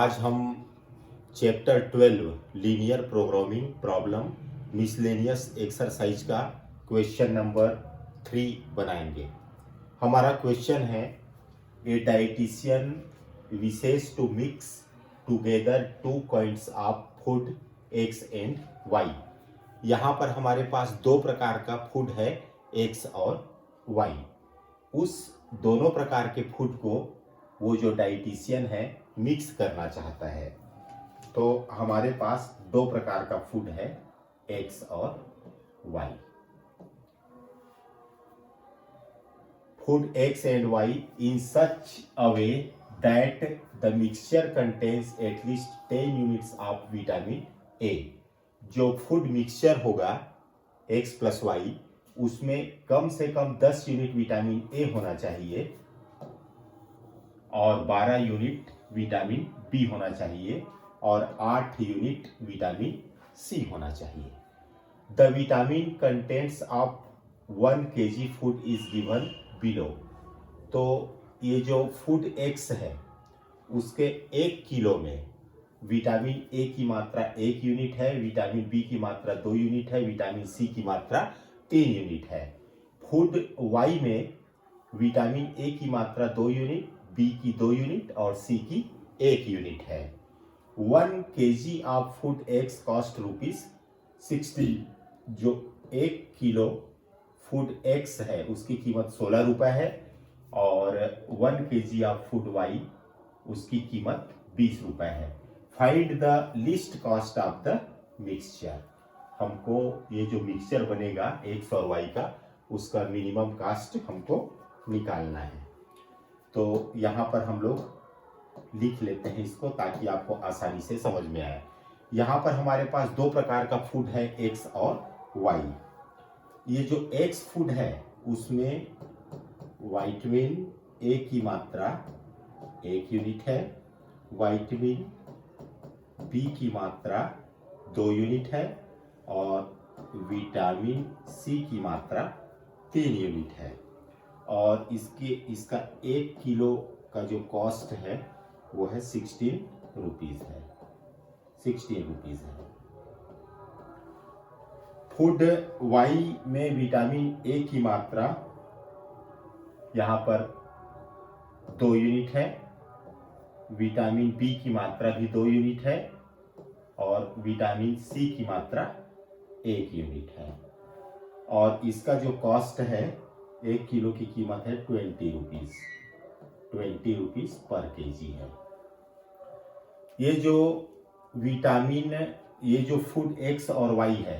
आज हम chapter 12 linear programming problem miscellaneous exercise का क्वेश्चन नंबर 3 बनाएंगे। हमारा क्वेश्चन है a dietitian wishes to mix together 2 kinds of food X and Y. यहाँ पर हमारे पास दो प्रकार का फूड है एक्स और वाई। उस दोनों प्रकार के फूड को वो जो डाइटिशियन है मिक्स करना चाहता है। तो हमारे पास दो प्रकार का फूड है एक्स और Y. Food X and Y in such a way that the mixture contains at least 10 units of vitamin A. जो फूड मिक्सचर होगा एक्स प्लस वाई उसमें कम से कम 10 यूनिट विटामिन ए होना चाहिए और 12 यूनिट विटामिन बी होना चाहिए और 8 यूनिट विटामिन सी होना चाहिए। The vitamin contents of 1 kg food is given below. तो ये जो फूड एक्स है उसके 1 किलो में विटामिन ए की मात्रा 1 यूनिट है, विटामिन बी की मात्रा 2 यूनिट है, विटामिन सी की मात्रा 3 यूनिट है। फूड वाई में विटामिन ए की मात्रा 2 यूनिट, बी की 2 यूनिट और सी की 1 यूनिट है। 1 kg of food x cost ₹60। जो 1 किलो फूड एक्स है उसकी कीमत 16 रुपए है और 1 kg ऑफ फूड वाई उसकी कीमत 20 रुपए है। Find the least cost of the mixture. हमको ये जो मिक्सचर बनेगा एक्स और वाई का उसका मिनिमम कॉस्ट हमको निकालना है। तो यहाँ पर हम लोग लिख लेते हैं इसको ताकि आपको आसानी से समझ में आए। यहाँ पर हमारे पास दो प्रकार का फूड है एक्स और वाई। ये जो एक्स फूड है उसमें विटामिन ए की मात्रा 1 यूनिट है, विटामिन बी की मात्रा 2 यूनिट है और विटामिन सी की मात्रा 3 यूनिट है। और इसका 1 किलो का जो कॉस्ट है वो है 16 रुपीज़ है। 16 रुपीज़ है। फूड वाई में विटामिन ए की मात्रा यहाँ पर 2 यूनिट है, विटामिन बी की मात्रा भी 2 यूनिट है और विटामिन सी की मात्रा 1 यूनिट है। और इसका जो कॉस्ट है 1 किलो की कीमत है 20 रुपीज़। 20 रुपीज़ पर केजी है। ये जो विटामिन, ये जो फूड एक्स और वाई है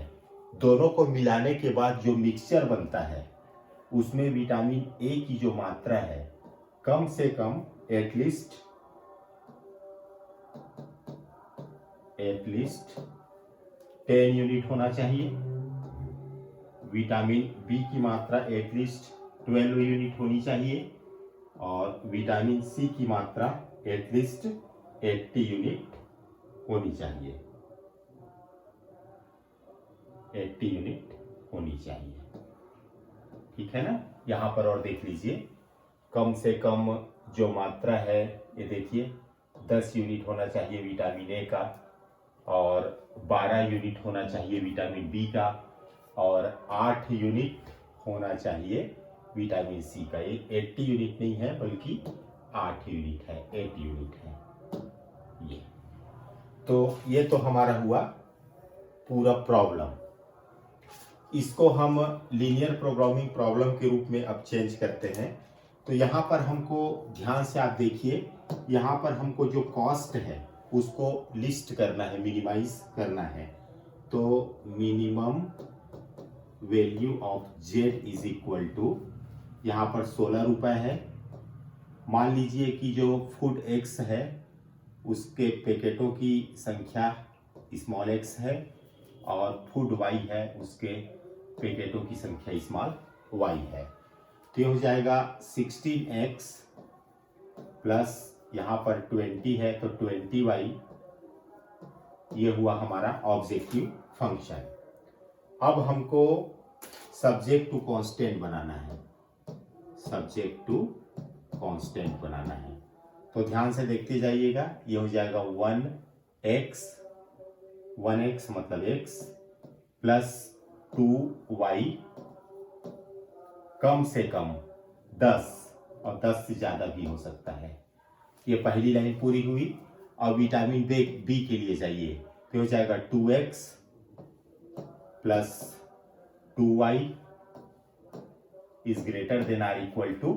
दोनों को मिलाने के बाद जो मिक्सचर बनता है उसमें विटामिन ए की जो मात्रा है कम से कम एटलीस्ट 10 यूनिट होना चाहिए। विटामिन बी की मात्रा एटलीस्ट 12 यूनिट होनी चाहिए और विटामिन सी की मात्रा एटलीस्ट 80 यूनिट होनी चाहिए। 80 यूनिट होनी चाहिए। ठीक है ना। यहाँ पर और देख लीजिए, कम से कम जो मात्रा है ये देखिए 10 यूनिट होना चाहिए विटामिन ए का और 12 यूनिट होना चाहिए विटामिन बी का और 8 यूनिट होना चाहिए विटामिन सी का। ये 80 यूनिट नहीं है बल्कि 8 यूनिट है, 8 यूनिट है ये। तो ये तो हमारा हुआ पूरा प्रॉब्लम। इसको हम लीनियर प्रोग्रामिंग प्रॉब्लम के रूप में अब चेंज करते हैं। तो यहाँ पर हमको ध्यान से आप देखिए, यहाँ पर हमको जो कॉस्ट है उसको लिस्ट करना है, मिनिमाइज करना है। तो minimum value of Z is equal to, यहाँ पर 16 रुपए है। मान लीजिए कि जो फूड एक्स है उसके पैकेटों की संख्या स्मॉल एक्स है और फूड वाई है उसके पैकेटों की संख्या स्मॉल वाई है। तो ये हो जाएगा 16x प्लस यहाँ पर 20 है तो 20y। ये हुआ हमारा ऑब्जेक्टिव फंक्शन। अब हमको सब्जेक्ट टू कांस्टेंट बनाना है। सब्जेक्ट टू कांस्टेंट बनाना है। तो ध्यान से देखते जाइएगा। ये हो जाएगा 1x, 1x मतलब x प्लस 2y कम से कम 10 और 10 से ज्यादा भी हो सकता है। ये पहली लाइन पूरी हुई। और विटामिन बी के लिए जाइए तो हो जाएगा 2x plus 2y is greater than or equal to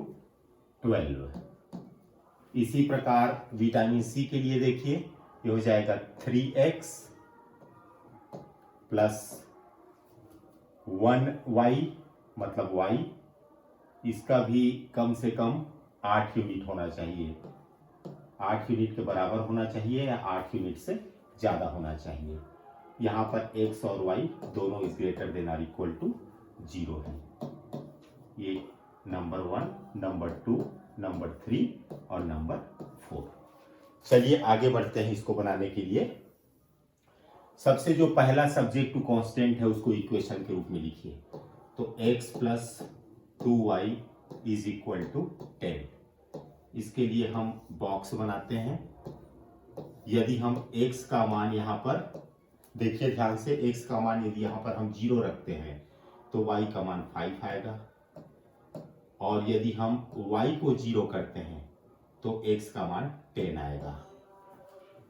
12। इसी प्रकार विटामिन सी के लिए देखिए, ये हो जाएगा 3x प्लस 1y मतलब y, इसका भी कम से कम 8 यूनिट होना चाहिए। 8 यूनिट के बराबर होना चाहिए या 8 यूनिट से ज्यादा होना चाहिए। यहाँ पर x और y दोनों is greater than or equal to 0 है। ये नंबर 1, नंबर 2, नंबर 3 और नंबर 4। चलिए आगे बढ़ते हैं इसको बनाने के लिए। सबसे जो पहला सब्जेक्ट टू कांस्टेंट है उसको इक्वेशन के रूप में लिखिए। तो x plus 2y is equal to 10। इसके लिए हम बॉक्स बनाते हैं। यदि हम x का मान यहाँ पर देखिए ध्यान से, x का मान यदि यहाँ पर हम 0 रखते हैं तो y का मान 5 आएगा, और यदि हम y को 0 करते हैं तो x का मान 10 आएगा।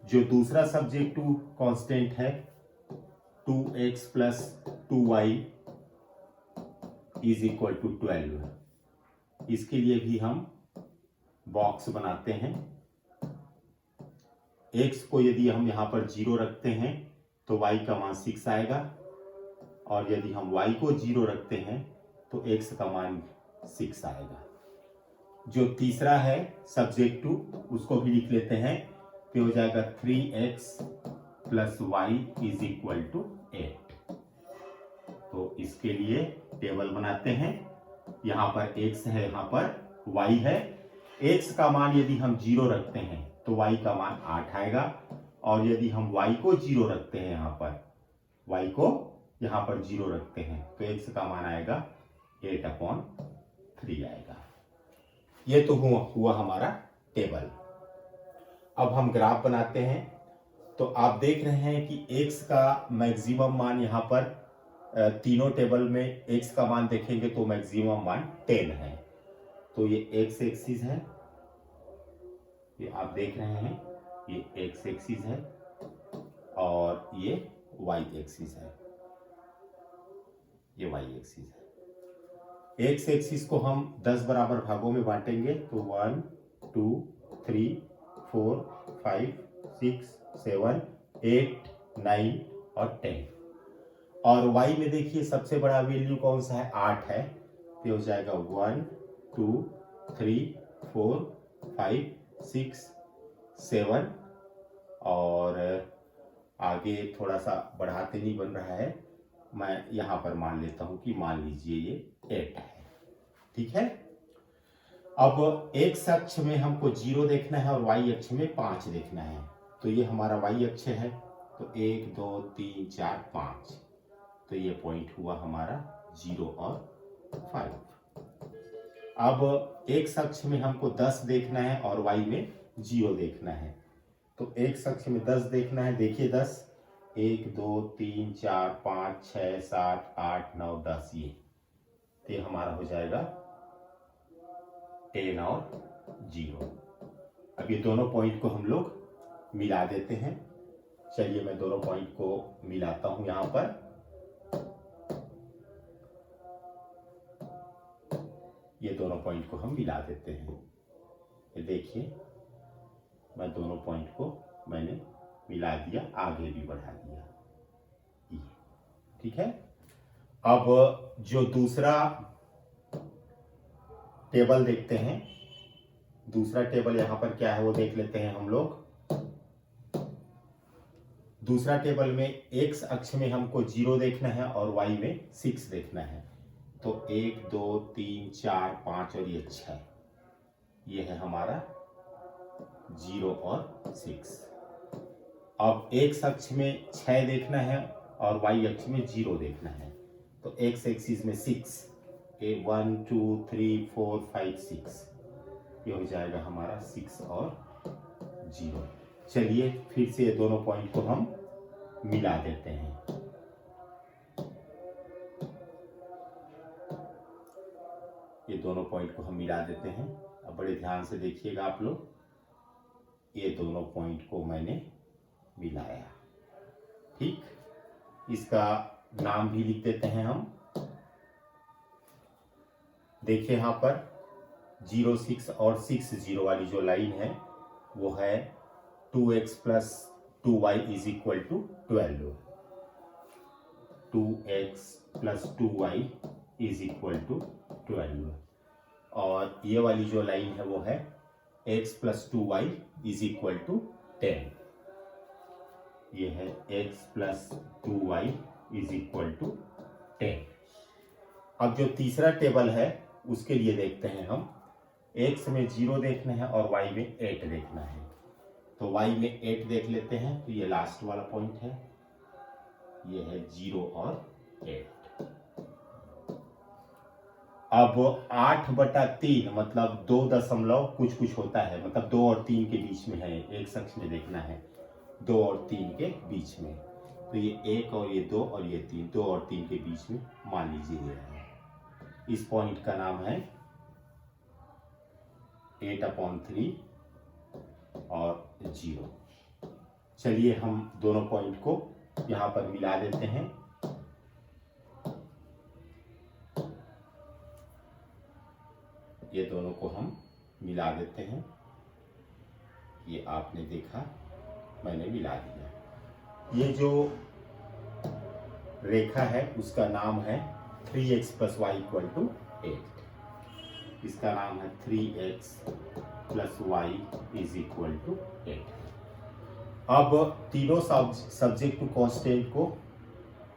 जो दूसरा सब्जेक्ट टू कांस्टेंट है 2x plus 2y is equal to 12, इसके लिए भी हम बॉक्स बनाते हैं। x को यदि हम यहां पर 0 रखते हैं तो y का मान 6 आएगा, और यदि हम y को 0 रखते हैं तो x का मान 6 आएगा। जो तीसरा है सब्जेक्ट टू उसको भी लिख लेते हैं, तो हो जाएगा 3x plus Y is equal to 8। तो इसके लिए टेबल बनाते हैं। यहां पर x है, यहां पर y है। x का मान यदि हम 0 रखते हैं तो y का मान 8 आएगा, और यदि हम y को 0 रखते हैं यहां पर y को यहां पर 0 रखते हैं तो x का मान आएगा 8/3 आएगा। ये तो हुआ हमारा टेबल। अब हम ग्राफ बनाते हैं। तो आप देख रहे हैं कि x का मैक्सिमम मान यहां पर तीनों टेबल में x का मान देखेंगे तो मैक्सिमम मान 10 है। तो ये x एक्सिस है, ये आप देख रहे हैं, ये x एक्सिस है और ये y एक्सिस है, ये y एक्सिस है। x एक्सिस को हम 10 बराबर भागों में बांटेंगे तो 1 2 3 4 5 6 7 8 9 और 10। और y में देखिए सबसे बड़ा वैल्यू कौन सा है, 8 है। तो हो जाएगा 1 2 3 4 5 6 7, और आगे थोड़ा सा बढ़ाते नहीं बन रहा है, मैं यहां पर मान लेता हूं कि मान लीजिए ये 8 है। ठीक है। अब x अक्ष में हमको 0 देखना है और y अक्ष में 5 देखना है। तो ये हमारा y अक्ष है, तो 1 2 3 4 5, तो ये पॉइंट हुआ हमारा 0 और 5। अब x अक्ष में हमको 10 देखना है और y में 0 देखना है। तो x अक्ष में 10 देखना है, देखिए 10 1 2 3 4 5 6 7 8 9 10, ये हमारा हो जाएगा 10 और 0। अब ये दोनों पॉइंट को हम लोग मिला देते हैं। चलिए मैं दोनों पॉइंट को मिलाता हूं यहां पर। ये दोनों पॉइंट को हम मिला देते हैं। ये देखिए मैं दोनों पॉइंट को मैंने मिला दिया, आगे भी बढ़ा दिया, ये ठीक है। अब जो दूसरा टेबल देखते हैं, दूसरा टेबल यहां पर क्या है वो देख लेते हैं हम लोग। दूसरा टेबल में x अक्ष में हमको 0 देखना है और y में 6 देखना है। तो 1 2 3 4 5 और ये 6, ये है हमारा 0 और 6। अब x अक्ष में 6 देखना है और y अक्ष में 0 देखना है। तो x एक्सिस में 6, 1 2 3 4 5 6, ये हो जाएगा हमारा 6 और 0। चलिए फिर से ये दोनों पॉइंट को हम मिला देते हैं। ये दोनों पॉइंट को हम मिला देते हैं। अब बड़े ध्यान से देखिएगा आप लोग, ये दोनों पॉइंट को मैंने मिलाया। ठीक, इसका नाम भी लिख देते हैं हम। देखिए यहाँ पर 0 6 और 6 0 वाली जो लाइन है वो है 2x plus 2y is equal to 12। 2x plus 2y is equal to 12। और ये वाली जो लाइन है वो है x plus 2y is equal to 10। ये है x plus 2y is equal to 10। अब जो तीसरा टेबल है उसके लिए देखते हैं हम। x में 0 देखना है और y में 8 देखना है। तो y में 8 देख लेते हैं। तो ये लास्ट वाला पॉइंट है, ये है 0 और 8। अब 8/3 मतलब 2 दशमलव कुछ कुछ होता है, मतलब 2 और 3 के बीच में है, एक शख्स में देखना है 2 और 3 के बीच में। तो ये 1 और ये 2 और ये 3, 2 और 3 के बीच में मान लीजिए ये है। इस पॉइंट का नाम है 8/3 और 0। चलिए हम दोनों पॉइंट को यहां पर मिला देते हैं। ये दोनों को हम मिला देते हैं। ये आपने देखा, मैंने मिला दिया। ये जो रेखा है उसका नाम है 3x plus Y equal to 8। इसका नाम है 3x plus Y is equal to 8। अब तीनों सब्जेक्ट टू कांस्टेंट को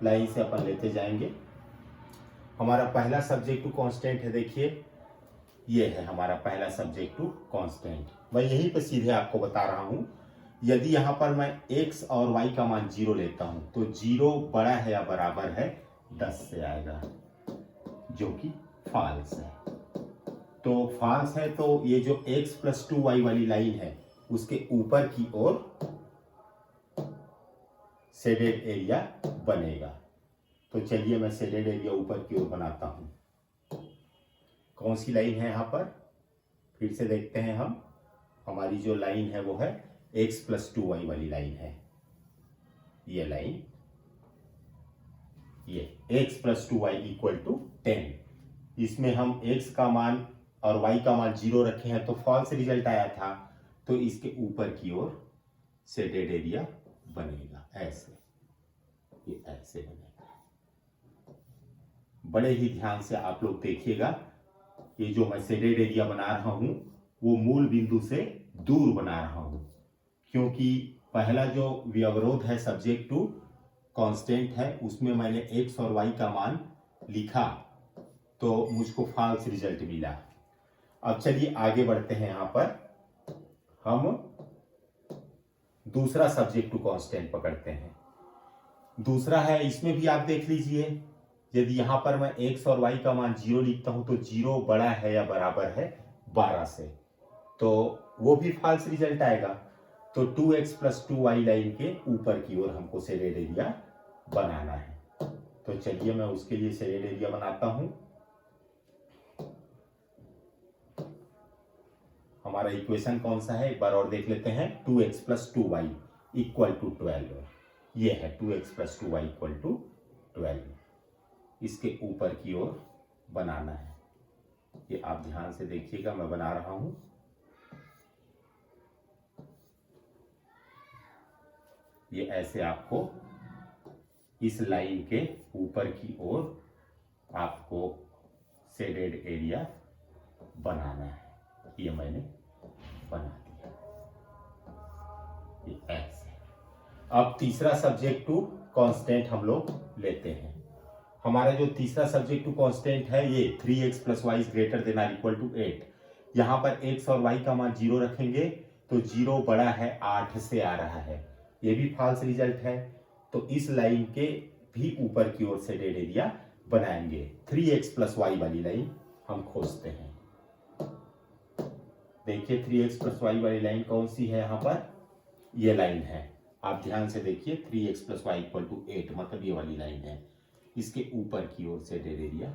लाइन से अपन लेते जाएंगे। हमारा पहला सब्जेक्ट टू कांस्टेंट है, देखिए ये है हमारा पहला सब्जेक्ट टू कांस्टेंट। मैं यहीं पे सीधे आपको बता रहा हूं, यदि यहां पर मैं x और y का मान 0 लेता हूं तो 0 बड़ा है या बराबर है 10 से आएगा, जो कि फॉल्स है। तो फॉल्स है तो ये जो x प्लस 2y वाली लाइन है उसके ऊपर की ओर शेडेड एरिया बनेगा। तो चलिए मैं शेडेड एरिया ऊपर की ओर बनाता हूं। कौन सी लाइन है यहां पर, फिर से देखते हैं हम। हमारी जो लाइन है वो है x प्लस 2y वाली लाइन है। ये लाइन, ये x plus 2y equal to 10। इसमें हम x का मान और y का मान 0 रखे हैं तो फॉल्स रिजल्ट आया था। तो इसके ऊपर की ओर शेडेड एरिया बनेगा, ऐसे, ये ऐसे बनेगा। बड़े ही ध्यान से आप लोग देखिएगा। ये जो मैं शेडेड एरिया बना रहा हूं वो मूल बिंदु से दूर बना रहा हूं, क्योंकि पहला जो व्यवरोध है सब्जेक्ट टू कांस्टेंट है उसमें मैंने x और y का मान लिखा तो मुझको फॉल्स रिजल्ट मिला। अब चलिए आगे बढ़ते हैं। यहां पर हम दूसरा सब्जेक्ट टू कांस्टेंट पकड़ते हैं। दूसरा है, इसमें भी आप देख लीजिए, यदि यहां पर मैं x और y का मान 0 लिखता हूं तो 0 बड़ा है या बराबर है 12 से, तो वो भी फॉल्स रिजल्ट आएगा। तो 2x प्लस 2y लाइन के ऊपर की ओर हमको शेडेड एरिया बनाना है। तो चलिए मैं उसके लिए शेडेड एरिया बनाता हूं। हमारा इक्वेशन कौन सा है एक बार और देख लेते हैं। 2x plus 2y equal to 12। ये है 2x plus 2y equal to 12। इसके ऊपर की ओर बनाना है। ये आप ध्यान से देखिएगा, मैं बना रहा हूं। ये ऐसे आपको इस लाइन के ऊपर की ओर आपको शेडेड एरिया बनाना है। ये मैंने बना दिया, ये ऐसे। अब तीसरा सब्जेक्ट टू कांस्टेंट हम लोग लेते हैं। हमारा जो तीसरा सब्जेक्ट टू कांस्टेंट है ये 3x plus Y is greater than or equal to 8। यहां पर x और y का मान 0 रखेंगे तो 0 बड़ा है 8 से आ रहा है, ये भी फॉल्स रिजल्ट है। तो इस लाइन के भी ऊपर की ओर शेडेड एरिया बनाएंगे। 3x प्लस वाई वाली लाइन हम खोजते हैं। देखिए 3x प्लस वाई वाली लाइन कौन सी है यहाँ पर, ये लाइन है। आप ध्यान से देखिए 3x plus Y equal to 8, मतलब ये वाली लाइन है। इसके ऊपर की ओर से डेड एरिया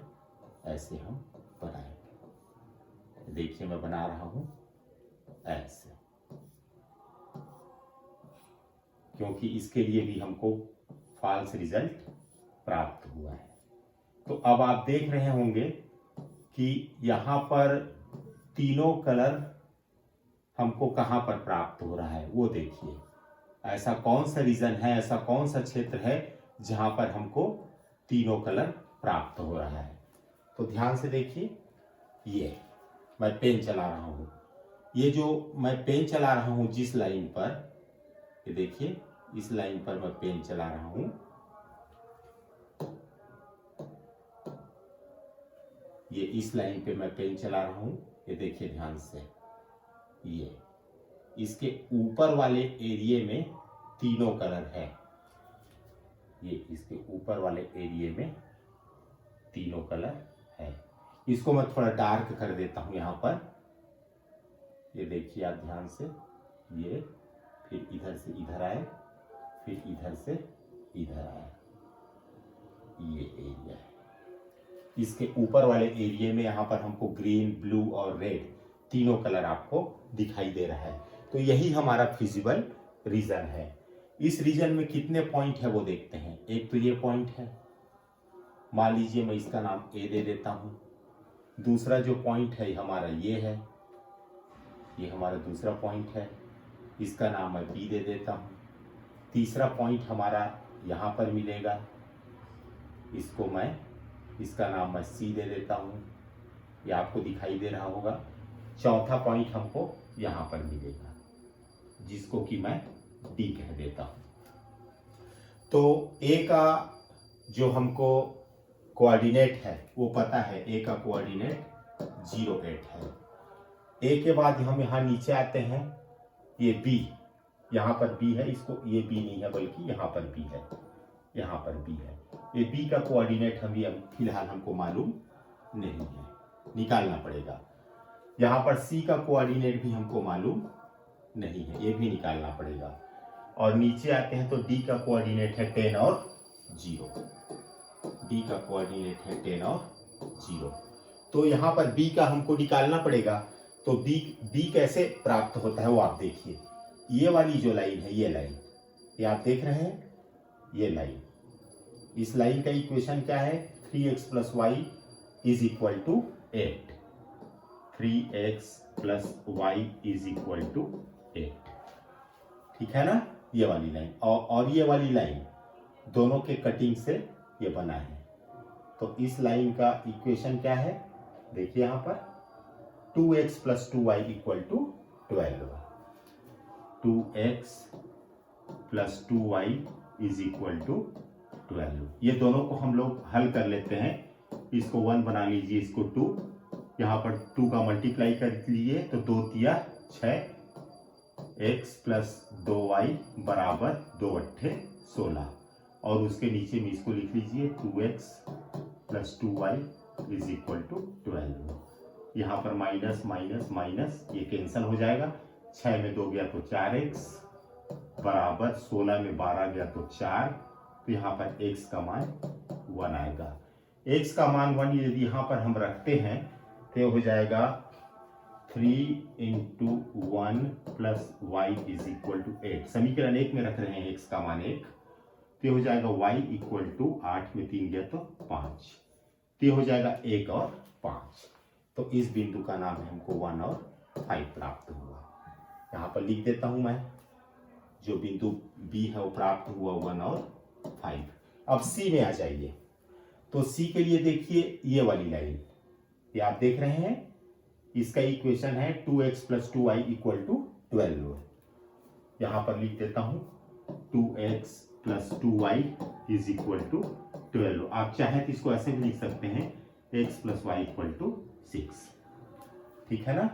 ऐसे हम बनाएंगे। देखिए मैं बना रहा हूं ऐसे, क्योंकि इसके लिए भी हमको फॉल्स रिजल्ट प्राप्त हुआ है। तो अब आप देख रहे होंगे कि यहां पर तीनों कलर हमको कहां पर प्राप्त हो रहा है, वो देखिए। ऐसा कौन सा रीजन है, ऐसा कौन सा क्षेत्र है जहां पर हमको तीनों कलर प्राप्त हो रहा है। तो ध्यान से देखिए, ये मैं पेन चला रहा हूं, ये जो मैं पेन चला रहा हूं जिस लाइन पर, ये देखिए इस लाइन पर मैं पेन चला रहा हूं, ये इस लाइन पे मैं पेन चला रहा हूं। ये देखिए ध्यान से, ये इसके ऊपर वाले एरिया में तीनों कलर है। ये इसके ऊपर वाले एरिया में तीनों कलर है। इसको मैं थोड़ा डार्क कर देता हूं यहां पर। ये देखिए आप ध्यान से, ये फिर इधर से इधर आए, फिर इधर से इधर आए, ये एरिया है। इसके ऊपर वाले एरिया में यहां पर हमको ग्रीन, ब्लू और रेड तीनों कलर आपको दिखाई दे रहा है। तो यही हमारा फिजिबल रीजन है। इस रीजन में कितने पॉइंट है वो देखते हैं। एक तो ये पॉइंट है, मान लीजिए मैं इसका नाम ए दे देता हूं। दूसरा जो पॉइंट है हमारा ये है, ये हमारा दूसरा पॉइंट है, इसका नाम मैं बी दे देता हूं। तीसरा पॉइंट हमारा यहां पर मिलेगा, इसको मैं, इसका नाम मैं सी दे देता हूं, ये आपको दिखाई दे रहा होगा। चौथा पॉइंट हमको यहां पर मिलेगा, जिसको कि मैं डी कह देता हूं। तो ए का जो हमको कोऑर्डिनेट है वो पता है, ए का कोऑर्डिनेट 08 है। ए के बाद हम यहाँ नीचे आते हैं, ये बी, यहाँ पर बी है, इसको ये बी नहीं है बल्कि यहाँ पर बी है, यहाँ पर बी है। ये बी का कोऑर्डिनेट हम फिलहाल हमको मालूम नहीं है, निकालना पड़ेगा। यहाँ पर सी का कोऑर्डिनेट भी हमको मालूम नहीं है, ये भी निकालना पड़ेगा। और नीचे आते हैं तो डी का कोऑर्डिनेट है 10 और 0, डी का कोऑर्डिनेट है 10 और 0। तो यहाँ पर बी का हमको निकालना पड़ेगा। तो बी कैसे प्राप्त होता है वो आप देखिए। ये वाली जो लाइन है, ये लाइन, ये आप देख रहे हैं, ये लाइन, इस लाइन का इक्वेशन क्या है, 3x plus Y is equal to 8, 3x plus Y is equal to 8, ठीक है ना। ये वाली लाइन और ये वाली लाइन दोनों के कटिंग से ये बना है। तो इस लाइन का इक्वेशन क्या है, देखिए यहां पर 2x plus 2y equal to 12, 2x plus 2y is equal to 12। ये दोनों को हम लोग हल कर लेते हैं। इसको 1 बना लीजिए, इसको 2, यहाँ पर 2 का मल्टीप्लाई कर लीजिए तो 2 तिया 6, x प्लस 2y बराबर 2 अट्ठे 16, और उसके नीचे में इसको लिख लीजिए 2x plus 2y is equal to 12। यहाँ पर माइनस माइनस माइनस ये कैंसिल हो जाएगा, 6 में 2 गया तो 4x बराबर 16 में 12 गया तो 4, तो यहाँ पर x का मान 1 आएगा। x का मान 1 यदि यहाँ पर हम रखते हैं तो हो जाएगा 3 into 1 plus Y is equal to 8। समीकरण 1 में रख रहे हैं x का मान 1, तो हो जाएगा y इक्वल टू 8 में 3 गया तो 5, तो हो जाएगा 1 और 5। तो इस बिंदु का नाम है हमको 1 और 5 प्राप्त हुआ। यहाँ पर लिख देता हूं मैं, जो बिंदु B है वो प्राप्त हुआ 1 और 5। अब C में आ जाइए। तो C के लिए देखिए ये वाली लाइन, ये आप देख रहे हैं, इसका इक्वेशन है 2x plus 2y equal to 12। यहाँ पर लिख देता हूं 2x plus 2y is equal to 12। आप चाहें तो इसको ऐसे भी लिख सकते हैं x plus Y equal to 6, ठीक है ना।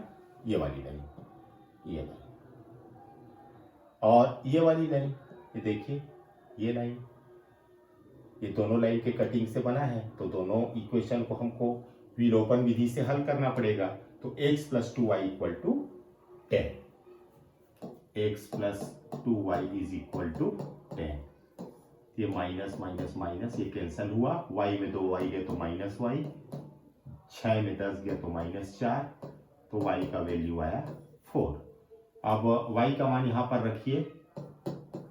ये वाली लाइन, ये लाइन और ये वाली लाइन, ये देखिए ये लाइन, ये दोनों लाइन के कटिंग से बना है। तो दोनों इक्वेशन को हमको विलोपन विधि से हल करना पड़ेगा। तो x plus 2y equal to 10 x plus 2y is equal to 10। ये माइनस माइनस माइनस ये कैंसिल हुआ, y में 2y गए तो माइनस वाई, 6 में 10 गया तो माइनस 4, तो y का वैल्यू आया 4। अब y का मान यहाँ पर रखिए,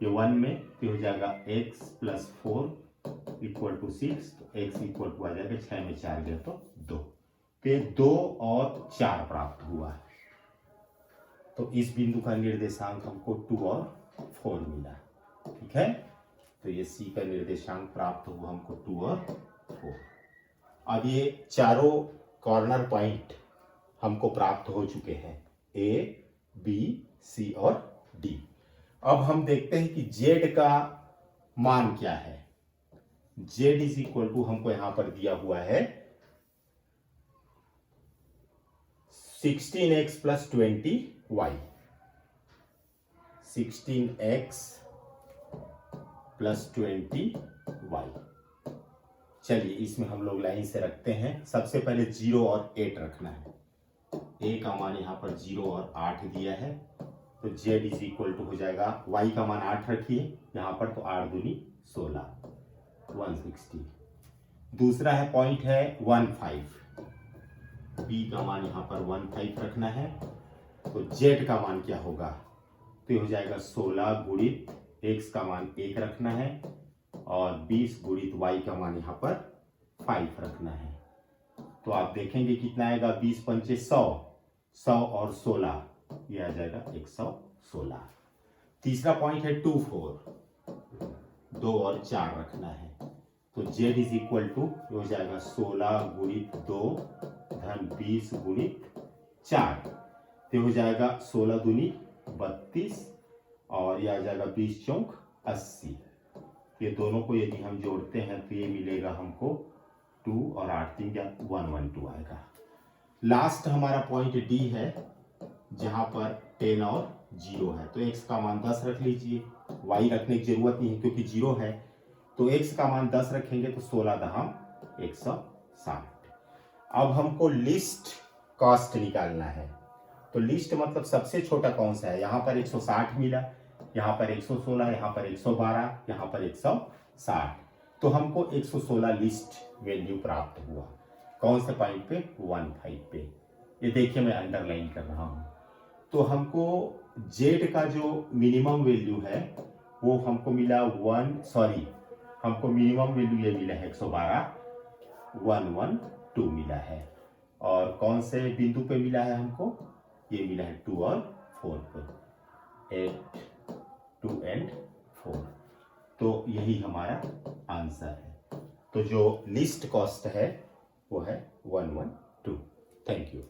ये 1 में तो हो जाएगा x प्लस 4 इक्वल टू 6, तो x इक्वल टू आ जाएगा 6 में 4 गया तो 2। तो 2 और 4 प्राप्त हुआ। तो इस बिंदु का निर्देशांक हमको 2 और 4 मिला। ठीक है, तो ये C का निर्देशांक प्राप्त हुआ हमको 2 और 4। अब ये चारों कॉर्नर पॉइंट हमको प्राप्त हो चुके हैं, A, B, C और D। अब हम देखते हैं कि Z का मान क्या है। Z इज इक्वल टू हमको यहां पर दिया हुआ है 16x plus 20y, 16x plus 20y। चलिए इसमें हम लोग लाइन से रखते हैं। सबसे पहले 0 और 8 रखना है। a का मान यहाँ पर 0 और 8 दिया है, तो z इज इक्वल टू हो जाएगा, y का मान 8 रखिए यहाँ पर, तो 8 दूनी 16, 160। दूसरा है पॉइंट है 15, b का मान यहाँ पर 15 रखना है, तो z का मान क्या होगा, तो ये हो जाएगा 16 गुणित x का मान 1 रखना है और 20 गुणित y का मान यहाँ पर 5 रखना है। तो आप देखेंगे कितना आएगा, 20 पंचे 100, 100 और 16 ये आ जाएगा 116। तीसरा पॉइंट है 2 4, 2 और 4 रखना है, तो z इज इक्वल टू हो जाएगा 16 गुणित 2 धन 20 गुणित 4, तो हो जाएगा 16 दूनी 32 और यह आ जाएगा 20 चौक 80। ये दोनों को यदि हम जोड़ते हैं तो ये मिलेगा हमको 2 और 8 3 या 112 आएगा। लास्ट हमारा पॉइंट डी है जहां पर 10 और 0 है, तो x का मान 10 रख लीजिए, y रखने की जरूरत नहीं है क्योंकि 0 है, तो x का मान 10 रखेंगे तो 16 दहम 160। अब हमको लिस्ट कॉस्ट निकालना है, तो लिस्ट मतलब सबसे छोटा कौन सा है। यहाँ पर 160 मिला, यहाँ पर 116, यहाँ पर 112, यहाँ पर 160, तो हमको 116 लिस्ट वैल्यू प्राप्त हुआ। कौन से पॉइंट पे, 15 पे। ये देखिए मैं अंडरलाइन कर रहा हूँ। तो हमको z का जो मिनिमम वैल्यू है वो हमको मिला हमको मिनिमम वैल्यू ये मिला है 112, 112 मिला है। और कौन से बिंदु पे मिला है हमको, ये मिला है 2 और 4 पे, 8, 2 and 4। तो यही हमारा आंसर है। तो जो लिस्ट कॉस्ट है वो है 112। Thank you.